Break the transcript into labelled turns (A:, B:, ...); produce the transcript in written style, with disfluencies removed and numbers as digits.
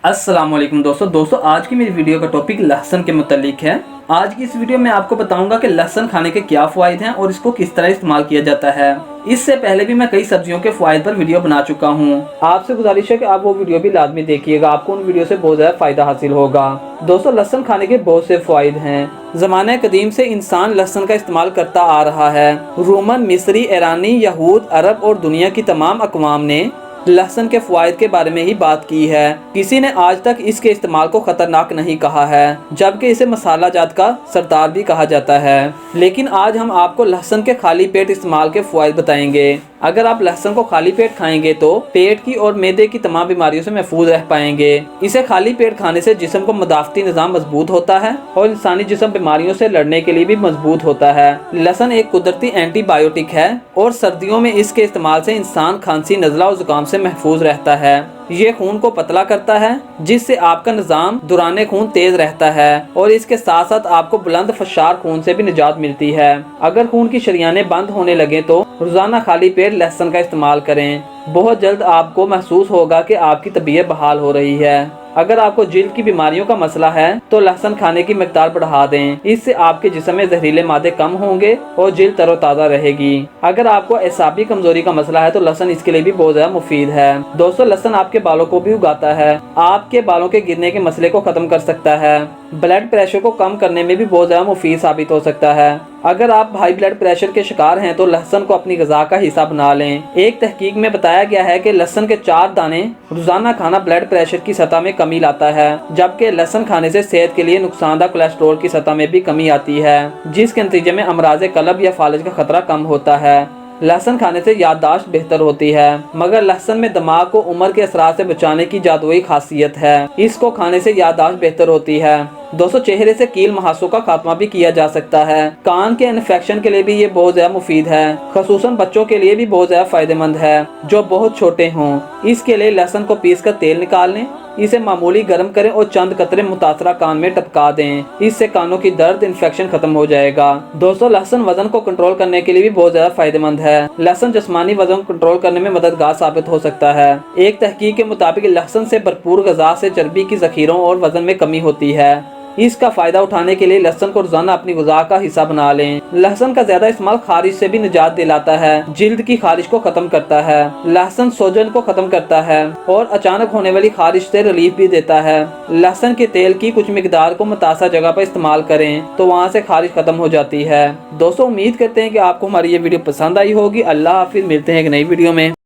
A: अस्सलाम वालेकुम दोस्तों आज की मेरी वीडियो का टॉपिक लहसुन के मुतालिक है। आज की इस वीडियो में आपको बताऊंगा कि लहसुन खाने के क्या फ़वाइद हैं और इसको किस तरह इस्तेमाल किया जाता है। इससे पहले भी मैं कई सब्जियों के फ़वाइद पर वीडियो बना चुका हूं। आपसे गुजारिश है कि आप वो वीडियो भी लाजमी देखिएगा, आपको उन वीडियो से बहुत ज़्यादा फ़ायदा हासिल होगा। दोस्तों लहसुन खाने के बहुत से फ़वाइद हैं। ज़माने कदीम से इंसान लहसुन का इस्तेमाल करता आ रहा है। रोमन, मिस्री, ईरानी, यहूद, अरब और दुनिया की तमाम अक़वाम ने लहसुन के फ़वाइद के बारे में ही बात की है। किसी ने आज तक इसके इस्तेमाल को ख़तरनाक नहीं कहा है, जबकि इसे मसाला जात का सरदार भी कहा जाता है। लेकिन आज हम आपको लहसुन के खाली पेट इस्तेमाल के फ़वाइद बताएंगे। अगर आप लहसुन को खाली पेट खाएंगे तो पेट की और मैदे की तमाम बीमारियों से महफूज रह पाएंगे। इसे खाली पेट खाने से जिस्म को मदाफ़ती निज़ाम मजबूत होता है और इंसानी जिस्म बीमारियों से लड़ने के लिए भी मजबूत होता है। लहसुन एक कुदरती एंटीबायोटिक है और सर्दियों में इसके इस्तेमाल से इंसान खांसी, नज़ला और ज़ुकाम से महफूज रहता है। ये खून को पतला करता है, जिससे आपका निज़ाम दौरान खून तेज रहता है और इसके साथ साथ आपको बुलंद फशार खून से भी निजात मिलती है। अगर खून की शरियानें बंद होने लगे तो रोजाना खाली पेट लहसुन का इस्तेमाल करें। बहुत जल्द आपको महसूस होगा कि आपकी तबीयत बहाल हो रही है। अगर आपको जिल्द की बीमारियों का मसला है तो लहसुन खाने की मिकदार बढ़ा दें। इससे आपके जिस्म में जहरीले मादे कम होंगे और जिल्द तरोताज़ा रहेगी। अगर आपको एसाबी कमजोरी का मसला है तो लहसुन इसके लिए भी बहुत ज़्यादा मुफीद है। दोस्तों लहसुन आपके बालों को भी उगाता है, आपके बालों के गिरने के मसले को ख़त्म कर सकता है। ब्लड प्रेशर को कम करने में भी बहुत ज़्यादा मुफीद साबित हो सकता है। अगर आप हाई ब्लड प्रेशर के शिकार हैं तो लहसुन को अपनी ग़िज़ा का हिस्सा बना लें। एक तहकीक में बताया गया है कि लहसुन के 4 दाने रोज़ाना खाना ब्लड प्रेशर की सतह में कमी लाता है, जबकि लहसुन खाने से सेहत के लिए नुकसानदा कोलेस्ट्रॉल की सतह में भी कमी आती है, जिसके नतीजे में अमराज़ कल्ब या फालज का खतरा कम होता है। लहसुन खाने से याददाश्त बेहतर होती है, मगर लहसुन में दिमाग को उम्र के असरात से बचाने की जादुई खासियत है। इसको खाने से याददाश्त बेहतर होती है। दोस्तों चेहरे से कील मुहासों का खात्मा भी किया जा सकता है। कान के इन्फेक्शन के लिए भी ये बहुत ज़्यादा मुफीद है, खसूसन बच्चों के लिए भी बहुत ज़्यादा फायदेमंद है जो बहुत छोटे हों। इसके लिए लहसुन को पीस कर तेल निकाल लें, इसे मामूली गर्म करें और चंद कतरे मुतासरा कान में टपका दें। इससे कानों की दर्द, इन्फेक्शन खत्म हो जाएगा। दोस्तों लहसुन वजन को कंट्रोल करने के लिए भी बहुत ज्यादा फायदेमंद है। लहसुन जिस्मानी वजन को कंट्रोल करने में मददगार साबित हो सकता है। एक तहकीक के मुताबिक लहसुन से भरपूर ग़िज़ा से चर्बी की ज़ख़ीरों और वजन में कमी होती है। इसका फायदा उठाने के लिए लहसुन को रोजाना अपनी ग़िज़ा का हिस्सा बना लें। लहसुन का ज्यादा इस्तेमाल खारिश से भी निजात दिलाता है, जिल्द की खारिश को खत्म करता है। लहसुन सोजन को खत्म करता है और अचानक होने वाली खारिश से रिलीफ भी देता है। लहसुन के तेल की कुछ मिकदार को मुतासा जगह पर इस्तेमाल करें तो वहाँ से खारिश खत्म हो जाती है। दोस्तों उम्मीद करते हैं कि आपको हमारी ये वीडियो पसंद आई होगी। अल्लाह हाफिज़, मिलते हैं एक नई वीडियो में।